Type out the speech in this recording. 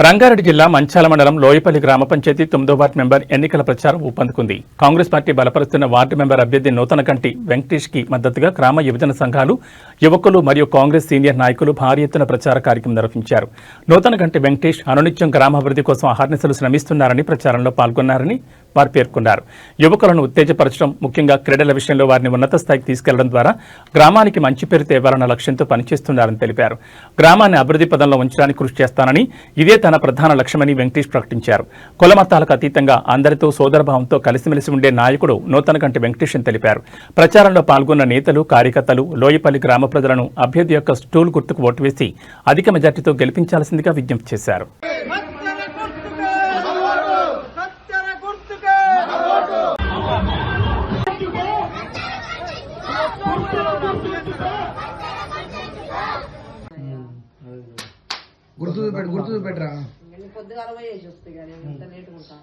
రంగారెడ్డి జిల్లా మంచాల మండలం లోయపల్లి గ్రామ పంచాయతీ 9వ వార్డు మెంబర్ ఎన్నికల ప్రచారం ఊపందుకుంది. కాంగ్రెస్ పార్టీ బలపరుస్తున్న వార్డు మెంబర్ అభ్యర్థి నూతనకంటి వెంకటేష్ కి మద్దతుగా గ్రామ యువజన సంఘాలు, యువకులు మరియు కాంగ్రెస్ సీనియర్ నాయకులు భారీ ఎత్తున ప్రచార కార్యక్రమం నిర్వహించారు. నూతనకంటి వెంకటేష్ అనునిత్యం గ్రామాభివృద్ధి కోసం అహర్నిశలు శ్రమిస్తున్నారని ప్రచారంలో పాల్గొన్నారని వారు పేర్కొన్నారు. యువకులను ఉత్తేజపరచడం, ముఖ్యంగా క్రీడల విషయంలో వారిని ఉన్నత స్థాయికి తీసుకెళ్లడం ద్వారా గ్రామానికి మంచి పేరు తేవాలన్న లక్ష్యంతో పనిచేస్తున్నారని తెలిపారు. గ్రామాన్ని అభివృద్ధి పదంలో ఉంచడానికి కృషి చేస్తానని, ఇదే తన ప్రధాన లక్ష్యమని వెంకటేష్ ప్రకటించారు. కులమతాలకు అతీతంగా అందరితో సోదరభావంతో కలిసిమెలిసి ఉండే నాయకుడు నూతనకంటి వెంకటేష్ అని తెలిపారు. ప్రచారంలో పాల్గొన్న నేతలు, కార్యకర్తలు లోయపల్లి గ్రామ ప్రజలను అభ్యర్థి యొక్క స్టూల్ గుర్తుకు ఓటు వేసి అధిక మెజార్టీతో గెలిపించాల్సిందిగా విజ్ఞప్తి చేశారు. గుర్తు పెట్టరా పొద్దుగా చేసి వస్తాయి కానీ ఎంత లేటుగా ఉంటా